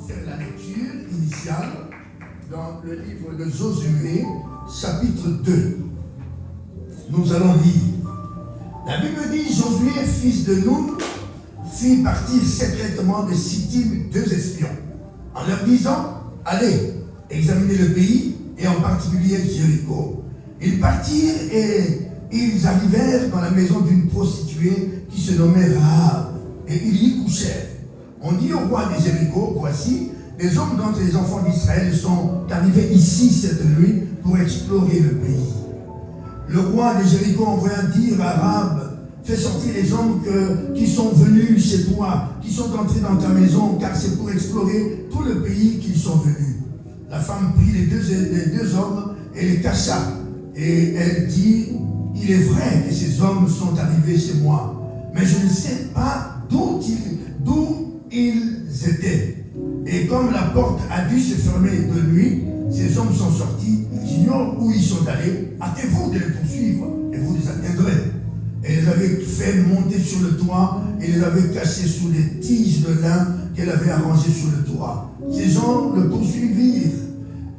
faire la lecture initiale dans le livre de Josué, chapitre 2. Nous allons lire. La Bible dit, Josué, fils de Nun, fit partir secrètement de Sittim 2 espions, en leur disant, allez, examinez le pays, et en particulier Jéricho. Ils partirent et ils arrivèrent dans la maison d'une prostituée qui se nommait Rahab, et ils y couchèrent. On dit au roi de Jéricho, voici, les hommes d'entre les enfants d'Israël sont arrivés ici cette nuit pour explorer le pays. Le roi de Jéricho envoya dire à Rahab, fais sortir les hommes qui sont venus chez toi, qui sont entrés dans ta maison, car c'est pour explorer tout le pays qu'ils sont venus. La femme prit les deux hommes et les cacha. Et elle dit, il est vrai que ces hommes sont arrivés chez moi, mais je ne sais pas d'où ils étaient. Et comme la porte a dû se fermer de nuit, ces hommes sont sortis, j'ignore où ils sont allés, hâtez-vous de les poursuivre et vous les atteindrez. Et les avait fait monter sur le toit et les avait cachés sous des tiges de lin qu'elle avait arrangées sur le toit. Ces gens le poursuivirent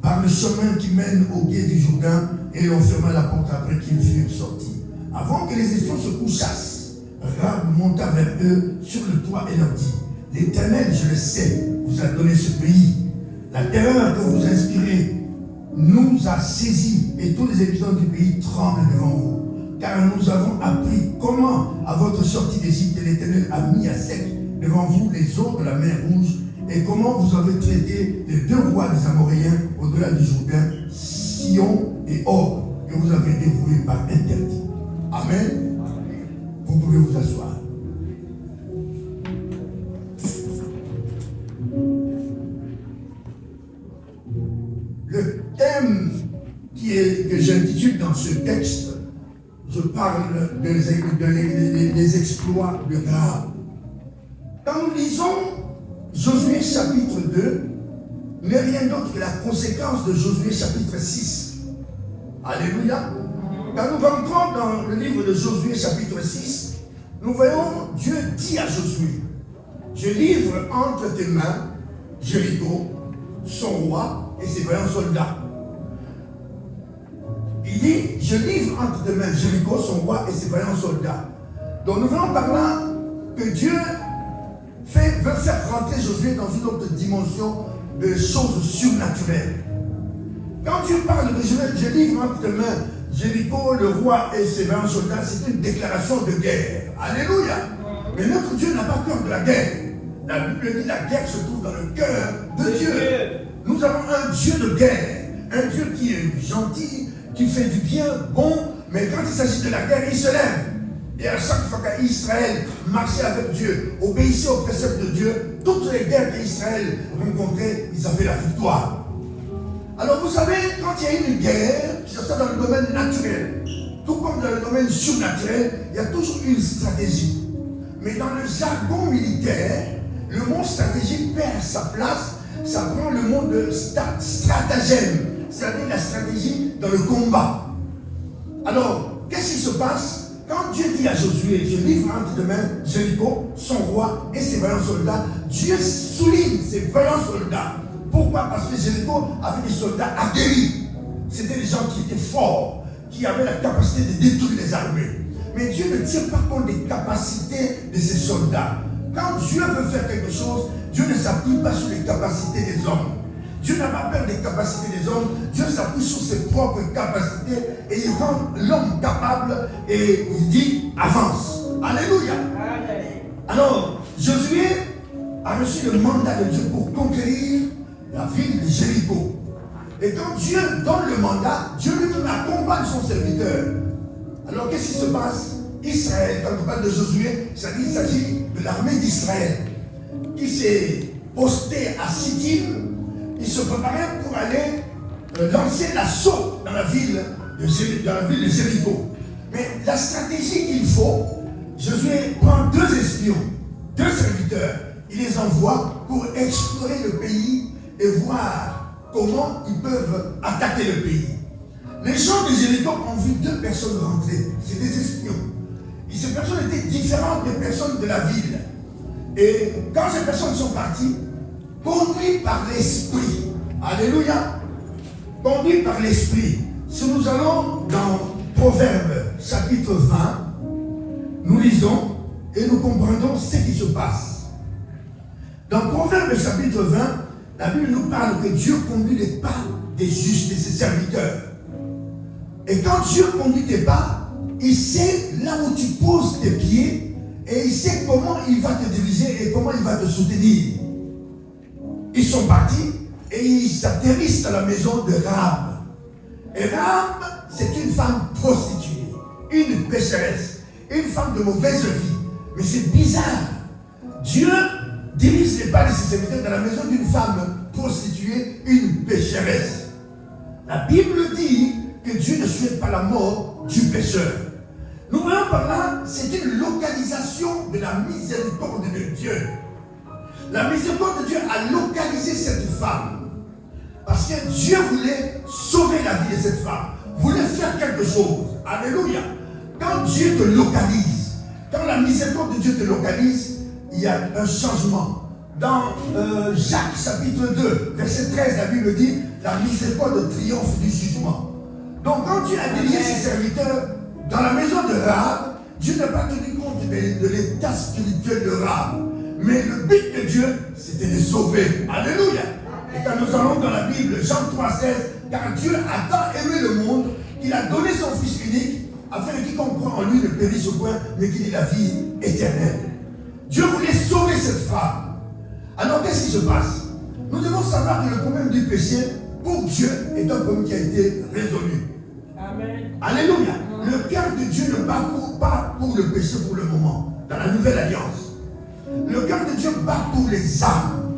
par le chemin qui mène au gué du Jourdain et l'on ferma la porte après qu'ils furent sortis. Avant que les espions se couchassent, Rahab monta vers eux sur le toit et leur dit, l'Éternel, je le sais, vous a donné ce pays. La terreur que vous inspirez nous a saisis et tous les habitants du pays tremblent devant vous. Car nous avons appris comment, à votre sortie d'Égypte, l'Éternel a mis à sec devant vous les eaux de la mer Rouge et comment vous avez traité les 2 rois des Amoréens au-delà du Jourdain, Sion et Og, que vous avez dévoués par interdit. Amen. Vous pouvez vous asseoir. Le thème que j'intitule dans ce texte, je parle des exploits de Rahab. Quand nous lisons Josué chapitre 2, n'est rien d'autre que la conséquence de Josué chapitre 6. Alléluia. Quand nous rentrons dans le livre de Josué chapitre 6, nous voyons Dieu dit à Josué, je livre entre tes mains Jéricho, son roi et ses vaillants soldats. Il dit, je livre entre tes mains Jéricho, son roi et ses vaillants soldats. Donc nous voyons par là que Dieu veut faire rentrer Josué dans une autre dimension de choses surnaturelles. Quand Dieu parle de je livre entre tes mains Jéricho, le roi et ses vaillants soldats, c'est une déclaration de guerre. Alléluia. Mais notre Dieu n'a pas peur de la guerre. La Bible dit la guerre se trouve dans le cœur de Dieu. Nous avons un Dieu de guerre, un Dieu qui est gentil, qui fait du bien, bon, mais quand il s'agit de la guerre, il se lève. Et à chaque fois qu'Israël marchait avec Dieu, obéissait aux préceptes de Dieu, toutes les guerres qu'Israël rencontrait, ils avaient la victoire. Alors vous savez, quand il y a une guerre, que ce soit dans le domaine naturel, tout comme dans le domaine surnaturel, il y a toujours une stratégie. Mais dans le jargon militaire, le mot stratégie perd sa place, ça prend le mot de stratagème, c'est-à-dire la stratégie dans le combat. Alors, qu'est-ce qui se passe? Quand Dieu dit à Josué, je livre entre tes mains Jéricho, son roi et ses vaillants soldats, Dieu souligne ses vaillants soldats. Pourquoi? Parce que Jéricho avait des soldats aguerris. C'était des gens qui étaient forts, qui avaient la capacité de détruire les armées. Mais Dieu ne tient pas compte des capacités de ses soldats. Quand Dieu veut faire quelque chose, Dieu ne s'appuie pas sur les capacités des hommes. Dieu n'a pas peur des capacités des hommes. Dieu s'appuie sur ses propres capacités et il rend l'homme capable et il dit avance. Alléluia. Alors, Josué a reçu le mandat de Dieu pour conquérir la ville de Jéricho. Et quand Dieu donne le mandat, Dieu lui-même accompagne son serviteur. Alors, qu'est-ce qui se passe? Israël, quand on parle de Josué, il s'agit de l'armée d'Israël qui s'est postée à Sittim. Ils se préparaient pour aller lancer l'assaut dans la ville de Jéricho. Mais la stratégie qu'il faut, Josué prend 2 espions, 2 serviteurs. Il les envoie pour explorer le pays et voir comment ils peuvent attaquer le pays. Les gens de Jéricho ont vu 2 personnes rentrer. C'est des espions. Et ces personnes étaient différentes des personnes de la ville. Et quand ces personnes sont parties, conduit par l'Esprit. Alléluia. Conduit par l'Esprit. Si nous allons dans Proverbes chapitre 20, nous lisons et nous comprenons ce qui se passe. Dans Proverbes chapitre 20, la Bible nous parle que Dieu conduit les pas des justes, de ses serviteurs. Et quand Dieu conduit tes pas, il sait là où tu poses tes pieds et il sait comment il va te diriger et comment il va te soutenir. Ils sont partis et ils atterrissent à la maison de Rahab. Et Rahab, c'est une femme prostituée, une pécheresse, une femme de mauvaise vie. Mais c'est bizarre. Dieu dirige les pas de ses serviteurs dans la maison d'une femme prostituée, une pécheresse. La Bible dit que Dieu ne souhaite pas la mort du pécheur. Nous voyons par là, c'est une localisation de la miséricorde de Dieu. La miséricorde de Dieu a localisé cette femme. Parce que Dieu voulait sauver la vie de cette femme. Voulait faire quelque chose. Alléluia. Quand Dieu te localise, quand la miséricorde de Dieu te localise, il y a un changement. Dans Jacques chapitre 2, verset 13, la Bible dit, la miséricorde triomphe du jugement. Donc quand Dieu a délié ses serviteurs dans la maison de Rahab, Dieu n'a pas tenu compte de l'état spirituel de Rahab. Mais le but de Dieu, c'était de sauver. Alléluia. Et quand nous allons dans la Bible, Jean 3,16, car Dieu a tant aimé le monde qu'il a donné son Fils unique, afin que quiconque croit en lui ne périsse au point, mais qu'il ait la vie éternelle. Dieu voulait sauver cette femme. Alors qu'est-ce qui se passe? Nous devons savoir que le problème du péché, pour Dieu, est un problème qui a été résolu. Amen. Alléluia. Le cœur de Dieu ne bat pas pour le péché pour le moment, dans la nouvelle alliance. Le cœur de Dieu bat pour les âmes.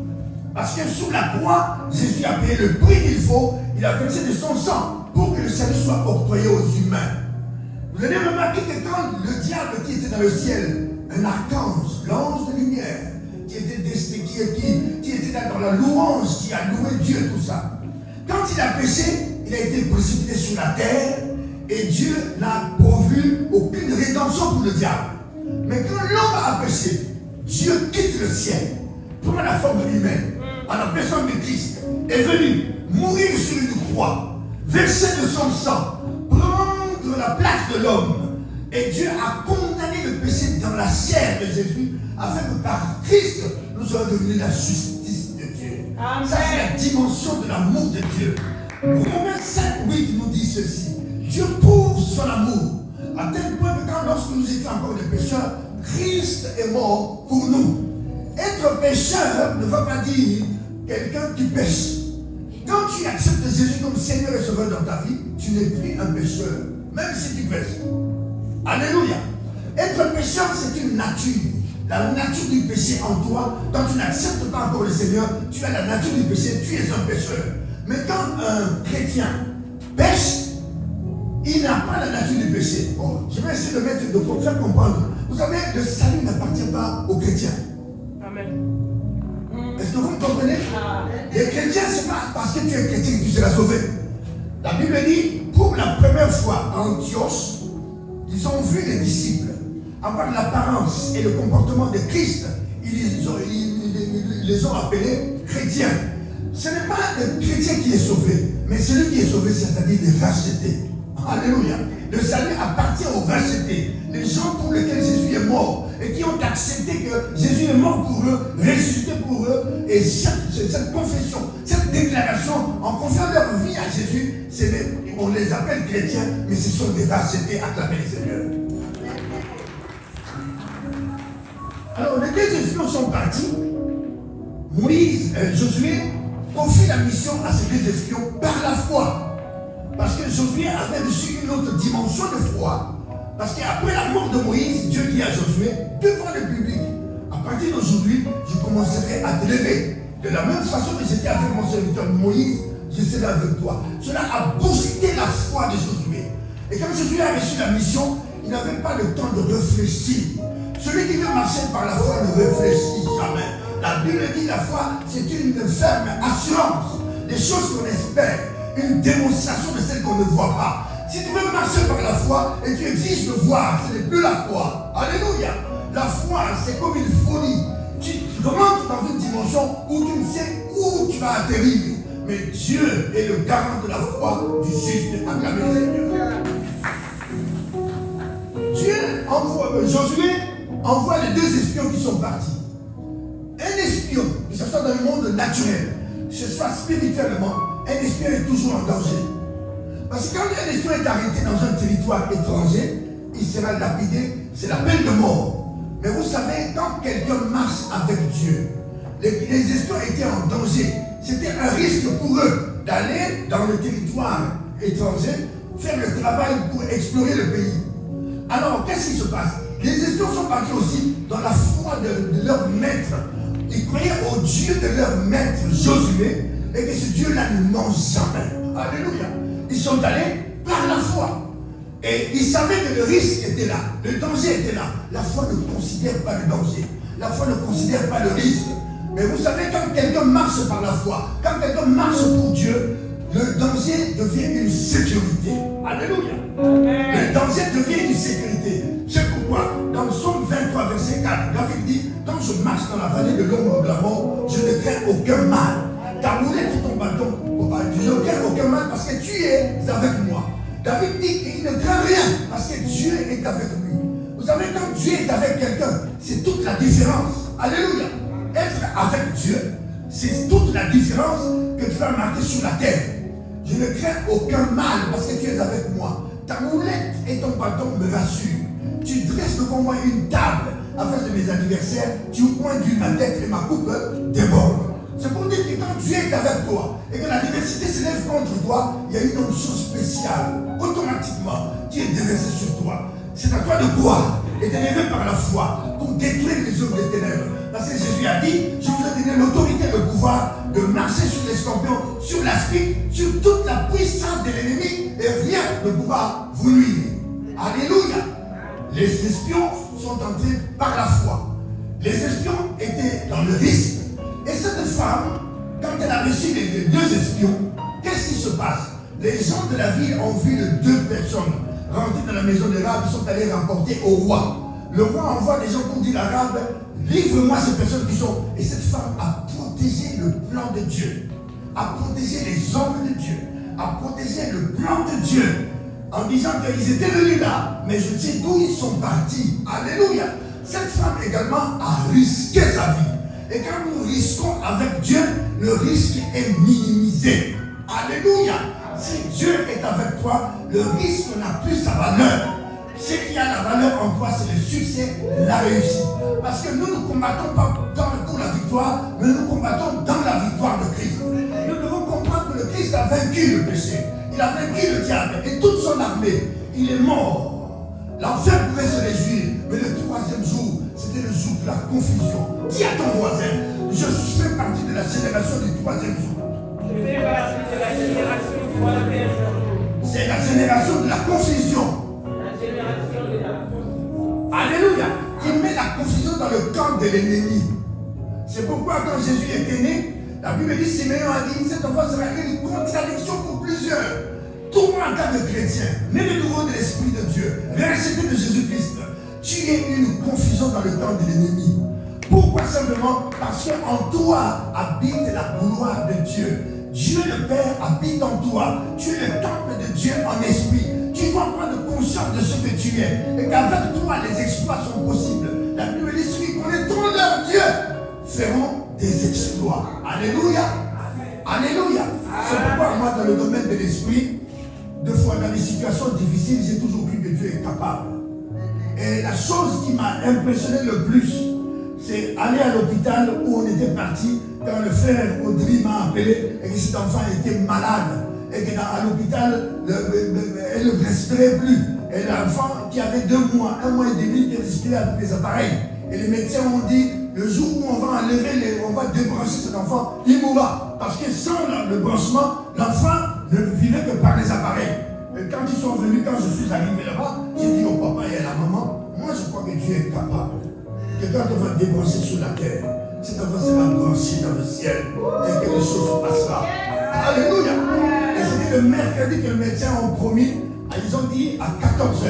Parce que sous la croix, Jésus a payé le prix qu'il faut. Il a versé de son sang pour que le salut soit octroyé aux humains. Vous allez remarquer que quand le diable qui était dans le ciel, un archange, l'ange de lumière, qui était destiné, qui était là dans la louange, qui a loué Dieu, tout ça. Quand il a péché, il a été précipité sur la terre et Dieu n'a pourvu aucune rédemption pour le diable. Mais quand l'homme a péché, Dieu quitte le ciel, prend la forme humaine, en la personne de Christ, est venu mourir sur une croix, verser de son sang, prendre la place de l'homme. Et Dieu a condamné le péché dans la chair de Jésus, afin que par Christ, nous soyons devenus la justice de Dieu. Amen. Ça, c'est la dimension de l'amour de Dieu. Romains 5,8 nous dit ceci. Dieu prouve son amour, à tel point que quand lorsque nous étions encore des pécheurs, Christ est mort pour nous. Être pécheur ne veut pas dire quelqu'un qui pêche. Quand tu acceptes Jésus comme Seigneur et Sauveur dans ta vie, tu n'es plus un pécheur, même si tu pêches. Alléluia. Être pécheur, c'est une nature. La nature du péché en toi, quand tu n'acceptes pas encore le Seigneur, tu as la nature du péché, tu es un pécheur. Mais quand un chrétien pêche, il n'a pas la nature du péché. Oh, je vais essayer de faire comprendre. Vous savez, le salut n'appartient pas aux chrétiens. Amen. Est-ce que vous me comprenez? Les chrétiens, ce n'est pas parce que tu es chrétien que tu seras sauvé. La Bible dit, pour la première fois à Antioche, ils ont vu les disciples avoir l'apparence et le comportement de Christ. Ils les ont appelés chrétiens. Ce n'est pas le chrétien qui est sauvé, mais celui qui est sauvé, c'est-à-dire les rachetés. Alléluia. Le salut appartient aux rachetés. Les gens pour lesquels Jésus est mort et qui ont accepté que Jésus est mort pour eux, ressuscité pour eux. Et cette confession, cette déclaration, en confiant leur vie à Jésus, on les appelle chrétiens, mais ce sont des rachetés acclamés le Seigneur. Alors, les deux espions sont partis. Josué confie la mission à ces deux espions par la foi. Parce que Josué avait reçu une autre dimension de foi. Parce qu'après la mort de Moïse, Dieu dit à Josué, devant le public, à partir d'aujourd'hui, je commencerai à te lever. De la même façon que j'étais avec mon serviteur Moïse, je serai avec toi. Cela a boosté la foi de Josué. Et quand Josué a reçu la mission, il n'avait pas le temps de réfléchir. Celui qui veut marcher par la foi ne réfléchit jamais. La Bible dit la foi, c'est une ferme assurance des choses qu'on espère, une démonstration de celles qu'on ne voit pas. Si tu veux marcher par la foi et tu exiges de voir, ce n'est plus la foi. Alléluia. La foi, c'est comme une folie. Tu rentres dans une dimension dimension où tu ne sais où tu vas atterrir. Mais Dieu est le garant de la foi du juste. Acclamez le Seigneur. Dieu envoie, Josué envoie les 2 espions qui sont partis. Un espion, que ce soit dans le monde naturel, que ce soit spirituellement, un espion est toujours en danger. Parce que quand un espion est arrêté dans un territoire étranger, il sera lapidé, c'est la peine de mort. Mais vous savez, quand quelqu'un marche avec Dieu, les espions étaient en danger. C'était un risque pour eux d'aller dans le territoire étranger, faire le travail pour explorer le pays. Alors, qu'est-ce qui se passe? Les espions sont partis aussi dans la foi de leur maître. Ils croyaient au Dieu de leur maître Josué et que ce Dieu-là ne ment jamais. Alléluia. Ils sont allés par la foi. Et ils savaient que le risque était là, le danger était là. La foi ne considère pas le danger. La foi ne considère pas le risque. Mais vous savez, quand quelqu'un marche par la foi, quand quelqu'un marche pour Dieu, le danger devient une sécurité. Alléluia. Le danger devient une sécurité. C'est pourquoi, dans le Psaume 23, verset 4, David dit, quand je marche dans la vallée de l'ombre de la mort, je ne crains aucun mal. Ta moulette et ton bâton, je ne crains aucun mal parce que tu es avec moi. David dit qu'il ne craint rien parce que Dieu est avec lui. Vous savez, quand Dieu est avec quelqu'un, c'est toute la différence. Alléluia. Être avec Dieu, c'est toute la différence que tu vas marquer sur la terre. Je ne crains aucun mal parce que tu es avec moi. Ta moulette et ton bâton me rassurent. Tu dresses devant moi une table à face de mes adversaires. Tu pointes ma tête et ma coupe déborde. C'est pour dire que quand Dieu est avec toi et que la diversité s'élève contre toi, il y a une onction spéciale, automatiquement, qui est déversée sur toi. C'est à toi de croire et d'élever par la foi pour détruire les œuvres des ténèbres. Parce que Jésus a dit, je vous ai donné l'autorité et le pouvoir de marcher sur les scorpions, sur la spie, sur toute la puissance de l'ennemi et rien ne pourra vous nuire. Alléluia. Les espions sont entrés par la foi. Les espions étaient dans le risque. Et cette femme, quand elle a reçu les 2 espions, qu'est-ce qui se passe? Les gens de la ville ont vu les 2 personnes rentrer dans la maison de Rahab, ils sont allés rapporter au roi. Le roi envoie des gens pour dire à Rahab, livre-moi ces personnes qui sont. Et cette femme a protégé le plan de Dieu, a protégé les hommes de Dieu, a protégé le plan de Dieu, en disant qu'ils étaient venus là, mais je sais d'où ils sont partis. Alléluia. Cette femme également a risqué sa vie. Et quand nous risquons avec Dieu, le risque est minimisé. Alléluia. Si Dieu est avec toi, le risque n'a plus sa valeur. Ce qui a la valeur en toi, c'est le succès, la réussite. Parce que nous ne combattons pas pour la victoire, mais nous combattons dans la victoire de Christ. Nous devons comprendre que le Christ a vaincu le péché. Il a vaincu le diable et toute son armée. Il est mort. L'enfer pouvait se réjouir, mais le 3e jour, c'était le jour de la confusion. Dis à ton voisin, je fais partie de la génération du 3e jour. Je fais partie de la génération du 3e jour. C'est la génération de la confusion. La génération de la confusion. Alléluia. Il met la confusion dans le camp de l'ennemi. C'est pourquoi quand Jésus était né, la Bible dit, Siméon a dit, cet enfant sera une contradiction pour plusieurs. Toi, en tant que chrétien, né de nouveau de l'Esprit de Dieu, racheté de Jésus-Christ, tu es une confusion dans le camp de l'ennemi. Pourquoi simplement? Parce qu'en toi habite la gloire de Dieu. Dieu le Père habite en toi. Tu es le temple de Dieu en esprit. Tu dois prendre conscience de ce que tu es. Et qu'avec toi, les exploits sont possibles. La Bible dit, ceux qui connaîtront leur Dieu feront des exploits. Alléluia. Alléluia. C'est pourquoi moi, dans le domaine de l'esprit, deux fois dans les situations difficiles, j'ai toujours cru que Dieu est capable. Et la chose qui m'a impressionné le plus, c'est aller à l'hôpital où on était parti quand le frère Audrey m'a appelé et que cet enfant était malade. Et qu'à l'hôpital, elle ne respirait plus. Et l'enfant qui avait 2 mois, 1 mois et demi, qui respirait avec les appareils. Et les médecins ont dit, le jour où on va enlever, on va débrancher cet enfant, il mourra. Parce que sans le branchement, l'enfant ne vivait que par les appareils. Et quand ils sont venus, quand je suis arrivé là-bas, j'ai dit au papa et à la maman, moi je crois que Dieu est capable. Que quand on va débrancher sur la terre, cet enfant sera branché dans le ciel et que les choses se passeront. Alléluia. Et c'était le mercredi que les médecins ont promis, ils ont dit à 14h.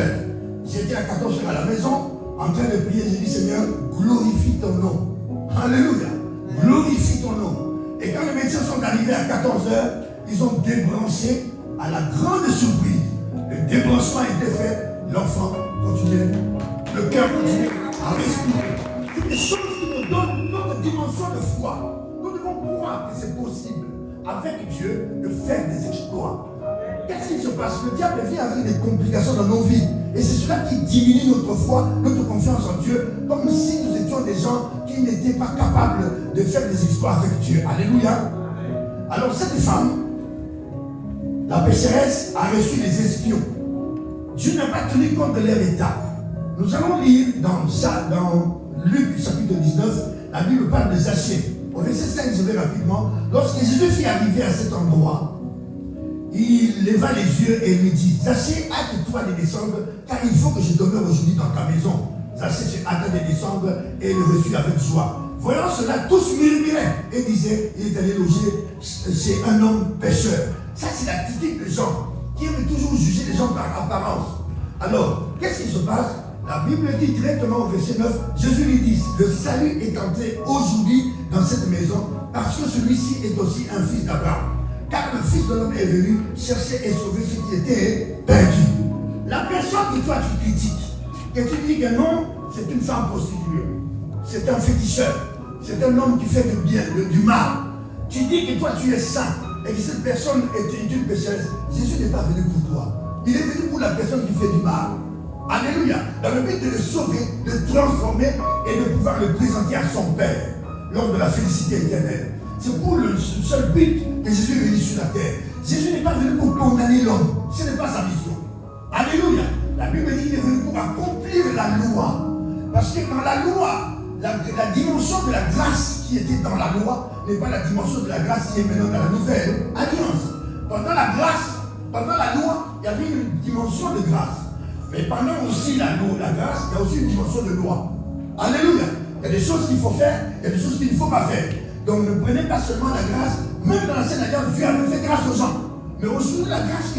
J'étais à 14h à la maison, en train de prier, j'ai dit Seigneur, glorifie ton nom. Alléluia. Glorifie sont arrivés à 14 heures, ils ont débranché à la grande surprise. Le débranchement était fait, l'enfant continuait, le cœur continuait à respirer. C'est des choses qui nous donnent notre dimension de foi. Nous devons croire que c'est possible, avec Dieu, de faire des exploits. Qu'est-ce qui se passe? Le diable vient avec des complications dans nos vies. Et c'est cela qui diminue notre foi, notre confiance en Dieu, comme si nous étions des gens qui n'étaient pas capables de faire des exploits avec Dieu. Alléluia. Alors cette femme, la pécheresse, a reçu les espions. Dieu n'a pas tenu compte de leur état. Nous allons lire dans Luc chapitre 19, la Bible parle de Zachée. Au verset 5, je vais rapidement. Lorsque Jésus fut arrivé à cet endroit, il leva les yeux et lui dit, Zachée, hâte-toi de descendre, car il faut que je demeure aujourd'hui dans ta maison. Zachée se hâta de descendre et le reçut avec joie. Voyant cela, tous murmuraient et disaient, il est allé loger chez un homme pécheur. Ça, c'est la typique des gens qui aiment toujours juger les gens par apparence. Alors, qu'est-ce qui se passe? La Bible dit directement au verset 9, Jésus lui dit, le salut est entré aujourd'hui dans cette maison, parce que celui-ci est aussi un fils d'Abraham. Car le Fils de l'homme est venu chercher et sauver ce qui était perdu. La personne que toi tu critiques, que tu dis que non, c'est une femme prostituée, c'est un féticheur, c'est un homme qui fait du bien, du mal. Tu dis que toi tu es saint et que cette personne est une pécheresse. Jésus n'est pas venu pour toi. Il est venu pour la personne qui fait du mal. Alléluia. Dans le but de le sauver, de le transformer et de pouvoir le présenter à son Père lors de la félicité éternelle. C'est pour le seul but que Jésus est venu sur la terre. Jésus n'est pas venu pour condamner l'homme. Ce n'est pas sa mission. Alléluia. La Bible dit qu'il est venu pour accomplir la loi. Parce que dans la loi, la dimension de la grâce qui était dans la loi n'est pas la dimension de la grâce qui est maintenant dans la nouvelle alliance. Pendant la loi, il y avait une dimension de grâce. Mais pendant aussi la grâce, il y a aussi une dimension de loi. Alléluia. Il y a des choses qu'il faut faire, il y a des choses qu'il ne faut pas faire. Donc ne prenez pas seulement la grâce, même dans l'ancienne alliance, Dieu avait fait grâce aux gens. Mais aujourd'hui, la grâce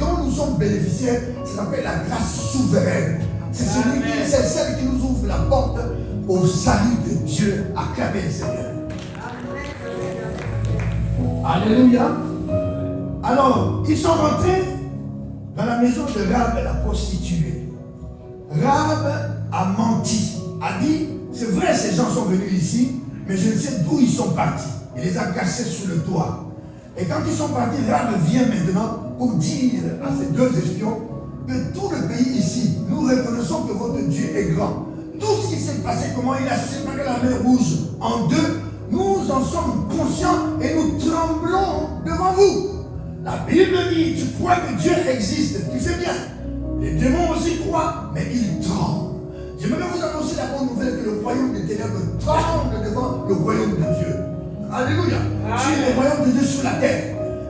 dont nous sommes bénéficiaires, ça s'appelle la grâce souveraine. C'est celle qui nous ouvre la porte au salut de Dieu. Acclamez le Seigneur. Alléluia. Alors, ils sont rentrés dans la maison de Rahab, la prostituée. Rahab a menti, a dit, c'est vrai, ces gens sont venus ici, mais je ne sais d'où ils sont partis. Il les a cachés sous le toit. Et quand ils sont partis, Rahab vient maintenant pour dire à ces deux espions que tout le pays ici, nous reconnaissons que votre Dieu est grand. Tout ce qui s'est passé, comment il a séparé la mer Rouge en deux, nous en sommes conscients et nous tremblons devant vous. La Bible dit, tu crois que Dieu existe, tu fais bien. Les démons aussi croient, mais ils tremblent. J'aimerais vous annoncer la bonne nouvelle que le royaume des ténèbres tremble devant le royaume de Dieu. Alléluia. Tu es le royaume de Dieu sur la terre.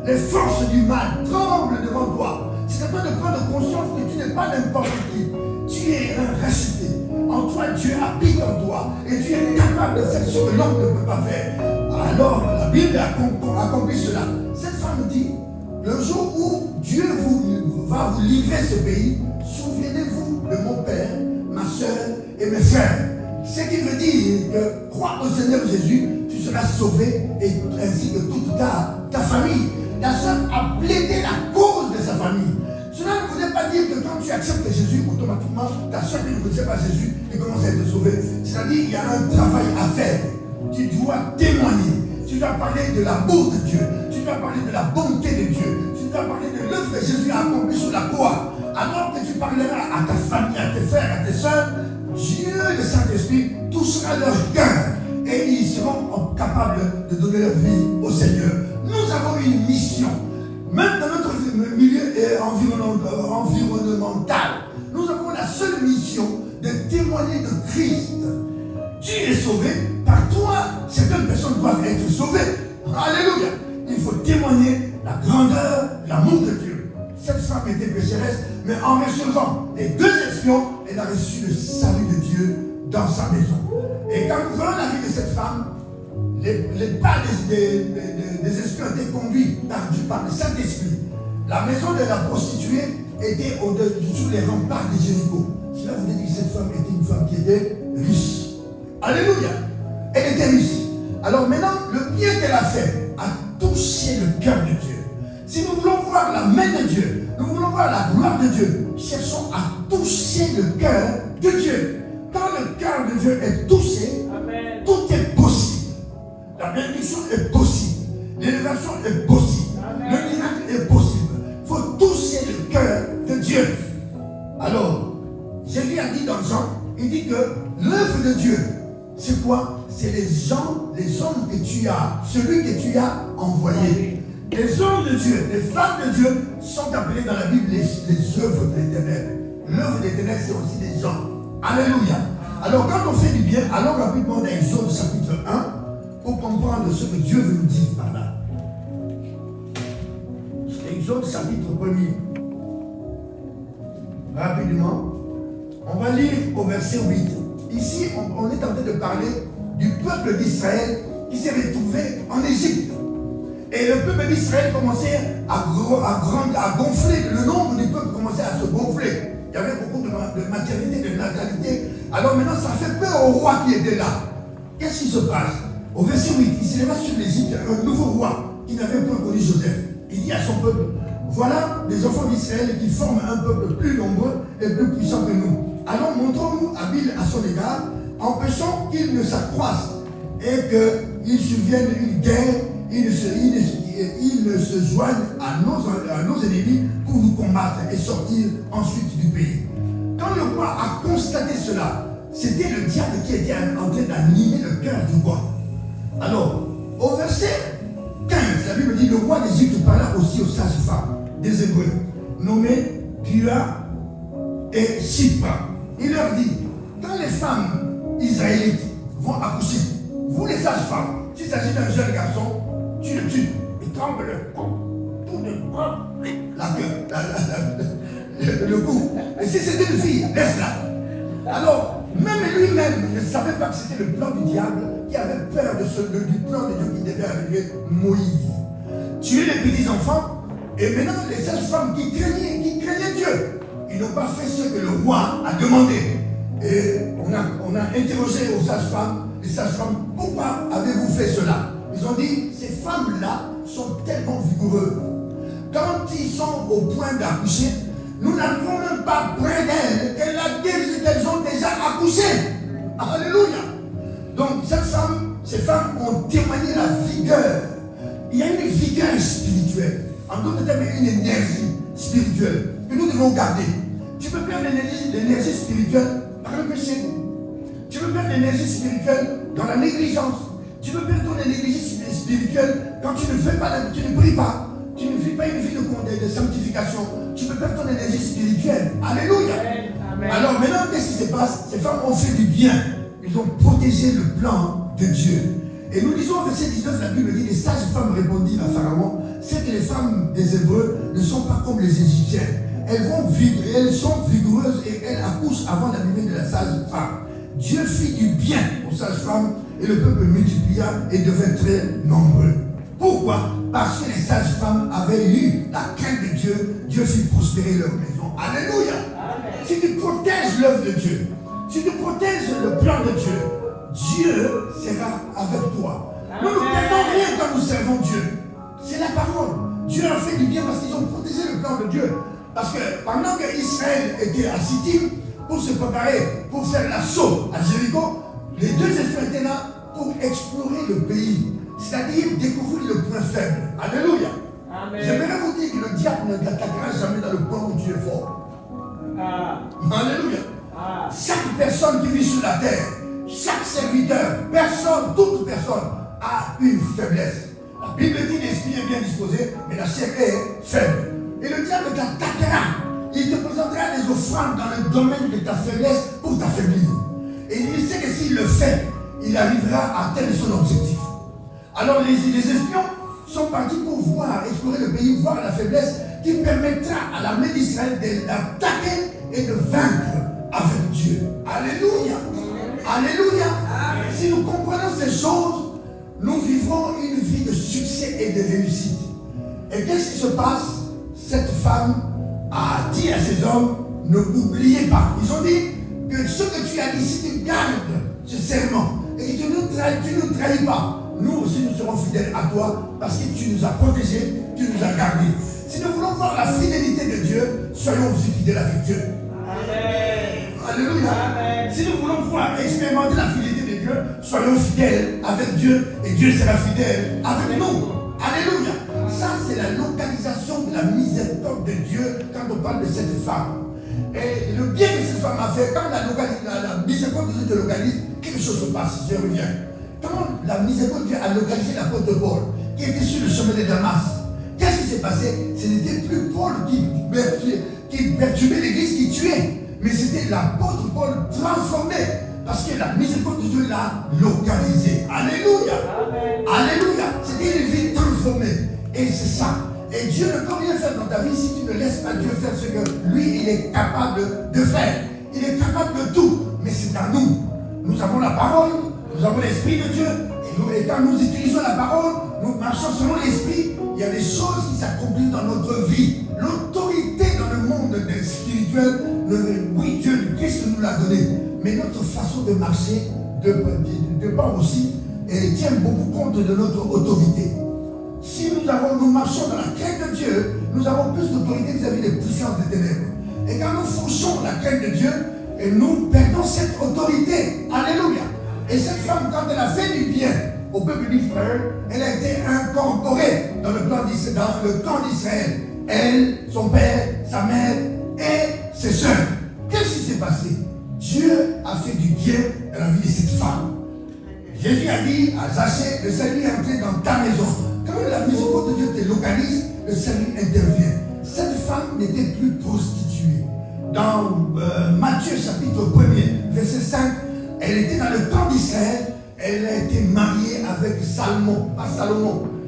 Les forces du mal tremblent devant toi. C'est à toi de prendre conscience que tu n'es pas n'importe qui. Tu es un racheté. En toi, Dieu habite en toi. Et tu es capable de faire ce que l'homme ne peut pas faire. Alors, la Bible a accompli cela. Cette femme dit, le jour où Dieu va vous livrer ce pays, souvenez-vous de mon père, ma soeur et mes frères. Ce qui veut dire que crois au Seigneur Jésus, tu seras sauvé et ainsi que toute ta famille. La soeur a plaidé la cause de sa famille. Cela ne voulait pas dire que quand tu acceptes Jésus, automatiquement, ta soeur qui ne connaissait pas Jésus, il commence à être sauvé. C'est-à-dire qu'il y a un travail à faire. Tu dois témoigner. Tu dois parler de l'amour de Dieu. Tu dois parler de la bonté de Dieu. Tu dois parler de l'œuvre que Jésus a accomplie sur la croix. Alors que tu parleras à ta famille, à tes frères, à tes soeurs, Dieu, le Saint-Esprit, touchera leur cœur et ils seront capables de donner leur vie au Seigneur. Nous avons une mission. Même dans notre milieu environnemental, nous avons la seule mission de témoigner de Christ. Tu es sauvé, par toi, certaines personnes doivent être sauvées. Alléluia. Il faut témoigner la grandeur, l'amour de Dieu. Cette femme était pécheresse, mais en recevant les deux espions, elle a reçu le salut de Dieu dans sa maison. Et quand nous voyons la vie de cette femme, les pas des espions étaient conduits par le Saint-Esprit. La maison de la prostituée était au-dessus des remparts de Jéricho. Cela veut dire que cette femme était une femme qui était riche. Alléluia. Elle était riche. Alors maintenant, le bien qu'elle a fait à tous toucher le cœur de Dieu. Si nous voulons voir la main de Dieu, nous voulons voir la gloire de Dieu, cherchons à toucher le cœur de Dieu. Quand le cœur de Dieu est touché, Amen. tout est possible. La bénédiction est possible. L'élévation est possible. Amen. Le miracle est possible. Il faut toucher le cœur de Dieu. Alors, Jésus a dit dans Jean, il dit que l'œuvre de Dieu, c'est quoi? C'est les hommes que tu as, celui que tu as envoyé. Les hommes de Dieu, les femmes de Dieu sont appelés dans la Bible les œuvres de l'Éternel. L'œuvre de l'Éternel, c'est aussi des gens. Alléluia. Alors quand on fait du bien, allons rapidement dans Exode chapitre 1 pour comprendre ce que Dieu veut nous dire par là. Exode chapitre 1er. Rapidement. On va lire au verset 8. Ici, on est en train de parler du peuple d'Israël qui s'est retrouvé en Égypte. Et le peuple d'Israël commençait à gonfler. Le nombre du peuple commençait à se gonfler. Il y avait beaucoup de maternité, de natalité. Alors maintenant, ça fait peur au roi qui était là. Qu'est-ce qui se passe? Au verset 8, il s'éleva sur l'Égypte un nouveau roi qui n'avait pas connu Joseph. Il dit à son peuple, voilà les enfants d'Israël qui forment un peuple plus nombreux et plus puissant que nous. Alors montrons-nous habiles à son égard, empêchons qu'il ne s'accroisse et qu'il survienne une guerre, il ne se joigne à nos ennemis pour nous combattre et sortir ensuite du pays. Quand le roi a constaté cela, c'était le diable qui était en train d'animer le cœur du roi. Alors, au verset 15, la Bible dit, le roi d'Égypte parla aussi aux sages-femmes des Hébreux, nommées Pua et Shipra. Il leur dit, quand les femmes israélites vont accoucher, vous les sages-femmes, s'il s'agit d'un jeune garçon, tu le tues, il tremble le cou, tout le corps, la queue, le cou. Et si c'était une fille, laisse-la. Alors, même lui-même ne savait pas que c'était le plan du diable qui avait peur du plan de Dieu qui devait arriver, Moïse. Tuer les petits enfants, et maintenant les sages-femmes qui craignaient Dieu, ils n'ont pas fait ce que le roi a demandé. Et on a interrogé aux sages-femmes, les sages-femmes, pourquoi avez-vous fait cela? Ils ont dit, ces femmes-là sont tellement vigoureuses. Quand ils sont au point d'accoucher, nous n'arrivons même pas près d'elles, qu'elles ont déjà accouché. Alléluia. Donc ces femmes ont témoigné la vigueur. Il y a une vigueur spirituelle. En d'autres termes, une énergie spirituelle que nous devons garder. Tu peux perdre l'énergie spirituelle par le péché. Tu peux perdre l'énergie spirituelle dans la négligence. Tu peux perdre ton énergie spirituelle quand tu ne fais pas, tu ne pries pas. Tu ne vis pas une vie de sanctification. Tu peux perdre ton énergie spirituelle. Alléluia. Amen. Alors maintenant, qu'est-ce qui se passe? Ces femmes ont fait du bien. Ils ont protégé le plan de Dieu. Et nous lisons au verset 19, la Bible dit, les sages femmes répondirent à Pharaon, c'est que les femmes des Hébreux ne sont pas comme les Égyptiennes. Elles sont vigoureuses et elles accouchent avant l'arrivée de la sage femme. Dieu fit du bien aux sages femmes et le peuple multiplia et devint très nombreux. Pourquoi? Parce que les sages femmes avaient eu la crainte de Dieu, Dieu fit prospérer leur maison. Alléluia. Amen. Si tu protèges l'œuvre de Dieu, si tu protèges le plan de Dieu, Dieu sera avec toi. Nous ne perdons rien quand nous servons Dieu. C'est la parole. Dieu a fait du bien parce qu'ils ont protégé le plan de Dieu. Parce que pendant qu'Israël était à Sittim pour se préparer pour faire l'assaut à Jéricho, les deux espions étaient là pour explorer le pays. C'est-à-dire découvrir le point faible. Alléluia. Amen. J'aimerais vous dire que le diable ne t'attaquera jamais dans le point où tu es fort. Alléluia. Chaque personne qui vit sur la terre, chaque serviteur, toute personne a une faiblesse. La Bible dit l'esprit est bien disposé, mais la chair est faible. Et le diable t'attaquera. Il te présentera des offrandes dans le domaine de ta faiblesse pour t'affaiblir. Et il sait que s'il le fait, il arrivera à atteindre son objectif. Alors les espions sont partis pour explorer le pays, voir la faiblesse qui permettra à l'armée d'Israël d'attaquer et de vaincre avec Dieu. Alléluia. Alléluia. Si nous comprenons ces choses, nous vivrons une vie de succès et de réussite. Et qu'est-ce qui se passe? Cette femme a dit à ces hommes, ne oubliez pas. Ils ont dit que ce que tu as dit, si tu gardes ce serment et que tu ne trahis pas, nous aussi nous serons fidèles. fidèle à toi parce que tu nous as protégés, tu nous as gardés. Si nous voulons voir la fidélité de Dieu, soyons aussi fidèles avec Dieu. Amen. Alléluia. Amen. Si nous voulons voir expérimenter la fidélité de Dieu, soyons fidèles avec Dieu et Dieu sera fidèle avec nous. Alléluia. Ça, c'est la localisation de la miséricorde de Dieu quand on parle de cette femme. Et le bien que cette femme a fait, quand la miséricorde de Dieu te localise, quelque chose se passe. Je reviens. Quand la miséricorde de Dieu a localisé l'apôtre Paul, qui était sur le chemin de Damas, qu'est-ce qui s'est passé? Ce n'était plus Paul qui perturbait l'église, qui tuait, mais c'était l'apôtre Paul transformé, parce que la miséricorde de Dieu l'a localisé. Alléluia. Amen. Alléluia. C'était une vie transformée. Et c'est ça. Et Dieu ne peut rien faire dans ta vie si tu ne laisses pas Dieu faire ce que lui, il est capable de faire. Il est capable de tout, mais c'est à nous. Nous avons la parole, nous avons l'Esprit de Dieu, et quand nous utilisons la parole, nous marchons selon l'Esprit, il y a des choses qui s'accomplissent dans notre vie. L'autorité dans le monde spirituel, oui, Dieu, le Christ nous l'a donné, mais notre façon de marcher dépend aussi et tient beaucoup compte de notre autorité. Si nous marchons dans la crainte de Dieu, nous avons plus d'autorité vis-à-vis des puissances des ténèbres. Et quand nous fauchons la crainte de Dieu, et nous perdons cette autorité. Alléluia. Et cette femme, quand elle a fait du bien au peuple d'Israël, elle a été incorporée dans le camp d'Israël. Elle, son père, sa mère et ses soeurs. Qu'est-ce qui s'est passé? Dieu a fait du bien dans la vie de cette femme. Jésus a dit à Zachée, le salut est entré dans ta maison. Quand la miséricorde de Dieu te localise, le salut intervient. Cette femme n'était plus prostituée. Dans Matthieu chapitre 1er, verset 5, elle était dans le camp d'Israël. Elle a été mariée avec Salomon.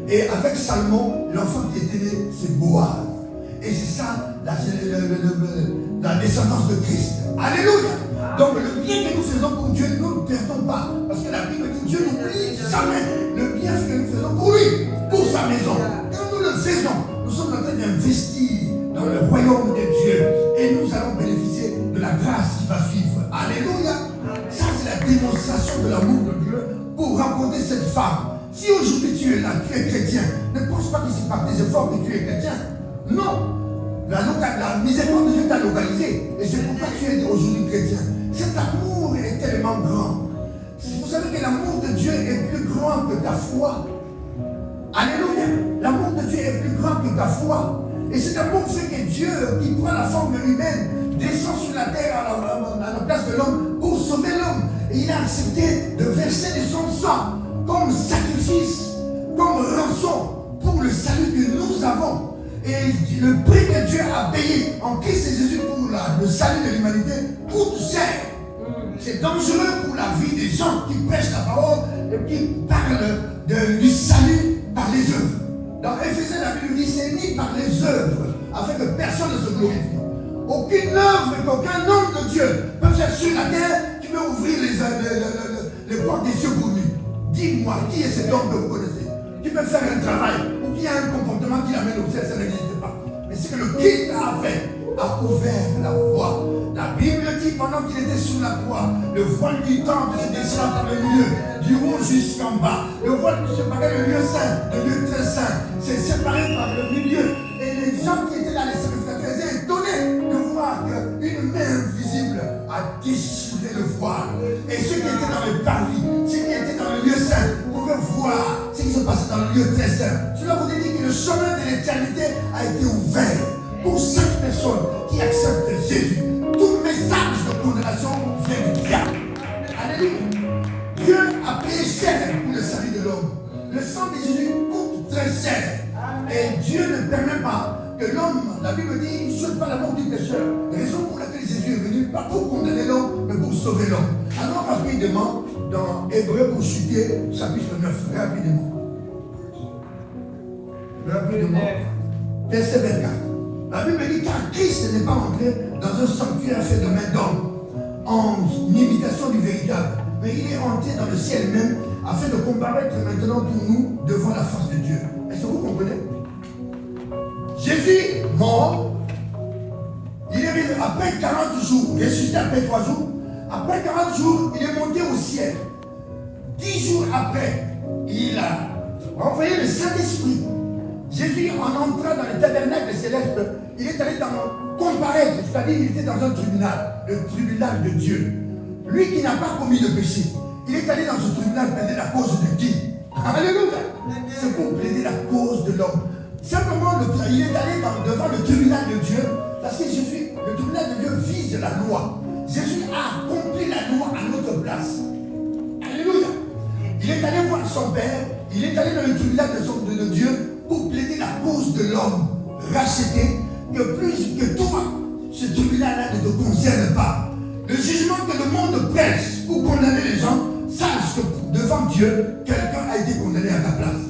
Et avec Salomon, l'enfant qui était né, c'est Boaz. Et c'est ça la descendance de Christ. Alléluia. Donc le bien que nous faisons pour Dieu, nous ne perdons pas. Parce que la Bible dit Dieu n'oublie jamais le bien que nous faisons pour lui, pour sa maison. Quand nous le faisons, nous sommes en train d'investir dans le royaume de Dieu. Et nous allons bénéficier de la grâce qui va suivre. Alléluia. Ça, c'est la démonstration de l'amour de Dieu pour rencontrer cette femme. Si aujourd'hui tu es là, tu es chrétien, ne pense pas que c'est par tes efforts que tu es chrétien. Non. La miséricorde de Dieu t'a localisé. Et c'est pourquoi tu es aujourd'hui chrétien. Cet amour est tellement grand. Vous savez que l'amour de Dieu est plus grand que ta foi. Alléluia. L'amour de Dieu est plus grand que ta foi. Et cet amour fait que Dieu, qui prend la forme humaine, descend sur la terre à la place de l'homme pour sauver l'homme. Et il a accepté de verser de son sang comme sacrifice, comme rançon pour le salut que nous avons. Et le prix que Dieu a payé en Christ Jésus pour le salut de l'humanité coûte cher. C'est dangereux pour la vie des gens qui prêchent la parole et qui parlent du salut par les œuvres. Dans Éphésiens, la Bible dit c'est ni par les œuvres, afin que personne ne se glorifie. Aucune œuvre qu'aucun homme de Dieu peut faire sur la terre qui peut ouvrir les portes des cieux pour lui. Dis-moi, qui est cet homme que vous connaissez? Qui peut faire un travail ou qui a un comportement qui l'amène au ciel, ça n'existe pas. Mais c'est que le Christ a fait, a ouvert la voie. La Bible dit pendant qu'il était sur la croix, le voile du temple se descend dans le milieu, du haut jusqu'en bas. Le voile qui séparait le lieu saint, le lieu très saint, c'est séparé par le milieu. Et les gens qui étaient là, les sacrificateurs, étaient étonnés de voir qu'une main invisible a déchiré le voile. Et ceux qui étaient dans le parvis, ceux qui étaient dans le lieu saint, pouvaient voir ce qui se passait dans le lieu très saint. Cela vous dit que le chemin de l'éternité a été ouvert pour chaque personne qui accepte Jésus. Tout message de condamnation vient du diable. Alléluia. Dieu a payé cher pour le salut de l'homme. Le sang de Jésus coûte très cher. Et Dieu ne permet pas que l'homme, la Bible dit, il ne souhaite pas la mort du pécheur. Raison pour laquelle Jésus est venu, pas pour condamner l'homme, mais pour sauver l'homme. Alors rapidement, dans Hébreux pour chuter, chapitre 9, rapidement. Verset 24. La Bible dit car Christ n'est pas entré dans un sanctuaire fait de main d'homme, en imitation du véritable, mais il est entré dans le ciel même, afin de comparaître maintenant pour nous devant la face de Dieu. Est-ce que vous comprenez? Jésus, mort, il est venu après 40 jours, ressuscité après 3 jours. Après 40 jours, il est monté au ciel. 10 jours après, il a envoyé le Saint-Esprit. Jésus, en entrant dans le tabernacle céleste, il est allé comparaître, c'est-à-dire il était dans un tribunal, le tribunal de Dieu. Lui qui n'a pas commis de péché, il est allé dans ce tribunal plaider la cause de qui? Alléluia! C'est pour plaider la cause de l'homme. Simplement, il est allé devant le tribunal de Dieu, parce que Jésus, le tribunal de Dieu vise la loi. Jésus a accompli la loi à notre place. Alléluia! Il est allé voir son Père, il est allé dans le tribunal de Dieu pour plaider la cause de l'homme racheté, que plus que toi, ce tribunal-là ne te concerne pas. Le jugement que le monde prêche pour condamner les gens, sache que devant Dieu, quelqu'un a été condamné à ta place.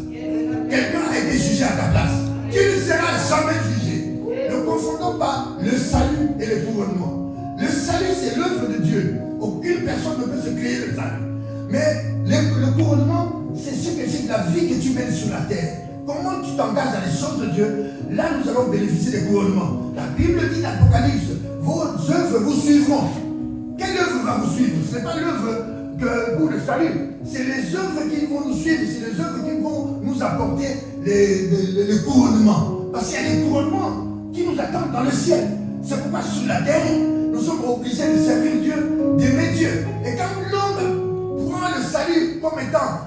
Quelqu'un a été jugé à ta place. Tu ne seras jamais jugé. Ne confondons pas le salut et le couronnement. Le salut, c'est l'œuvre de Dieu. Aucune personne ne peut se créer le salut. Mais le couronnement, c'est ce que c'est la vie que tu mènes sur la terre. Comment tu t'engages dans les choses de Dieu? Là, nous allons bénéficier des couronnements. La Bible dit dans l'Apocalypse, vos œuvres vous suivront. Quelle œuvre va vous suivre? Ce n'est pas l'œuvre pour le salut. C'est les œuvres qui vont nous suivre. C'est les œuvres qui vont nous apporter les couronnements. Parce qu'il y a des couronnements qui nous attendent dans le ciel. C'est pourquoi sur la terre, nous sommes obligés de servir Dieu, d'aimer Dieu. Et quand l'homme prend le salut comme étant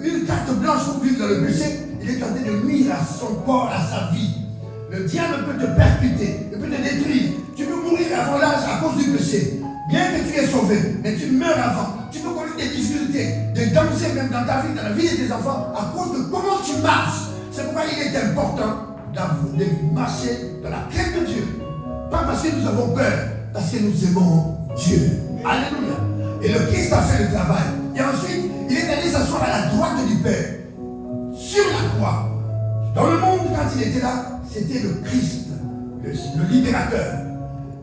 une carte blanche pour vivre dans le péché, il est tenté de nuire à son corps, à sa vie. Le diable peut te percuter, il peut te détruire. Tu peux mourir avant l'âge à cause du péché. Bien que tu es sauvé, mais tu meurs avant. Tu peux connaître des difficultés, des dangers même dans ta vie, dans la vie de tes enfants, à cause de comment tu marches. C'est pourquoi il est important de marcher dans la crainte de Dieu. Pas parce que nous avons peur, parce que nous aimons Dieu. Alléluia. Et le Christ a fait le travail. Et ensuite, il est allé s'asseoir à la droite du Père. Sur la croix. Dans le monde, quand il était là, c'était le Christ, le libérateur.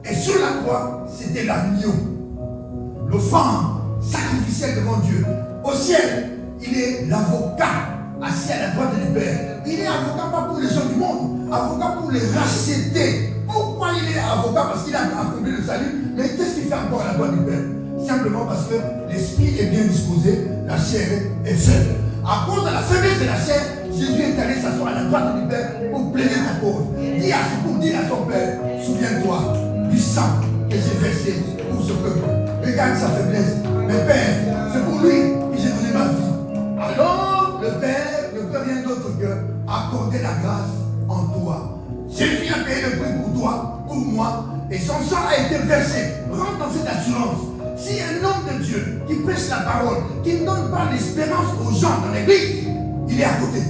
Et sur la croix, c'était l'agneau. L'offrande sacrificielle devant Dieu. Au ciel, il est l'avocat assis à la droite du Père. Il est avocat pas pour les gens du monde, avocat pour les racheter. Pourquoi il est avocat? Parce qu'il a accompli le salut. Mais qu'est-ce qu'il fait encore à la droite du Père? Simplement parce que l'esprit est bien disposé, la chair est faible. À cause de la faiblesse de la chair, Jésus est allé s'asseoir à la droite du Père pour plaider ta cause. Pour dire à son Père, souviens-toi du sang que j'ai versé pour ce peuple. Regarde sa faiblesse. Mais Père, c'est pour lui que j'ai donné ma vie. Alors, le Père ne peut rien d'autre que accorder la grâce en toi. Jésus a payé le prix pour toi, pour moi, et son sang a été versé. Rentre dans cette assurance. Si un homme de Dieu qui prêche la parole, qui ne donne pas l'espérance aux gens dans l'église, il est à côté.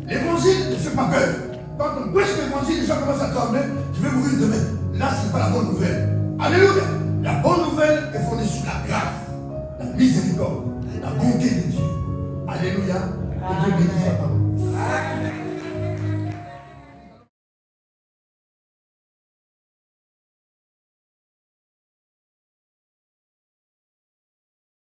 L'évangile ne fait pas peur. Quand on prêche l'évangile, les gens commencent à trembler. Je vais mourir demain. Là, ce n'est pas la bonne nouvelle. Alléluia. La bonne nouvelle est fondée sur la grâce, la miséricorde, la bonté de Dieu. Alléluia. Que Dieu bénisse sa parole.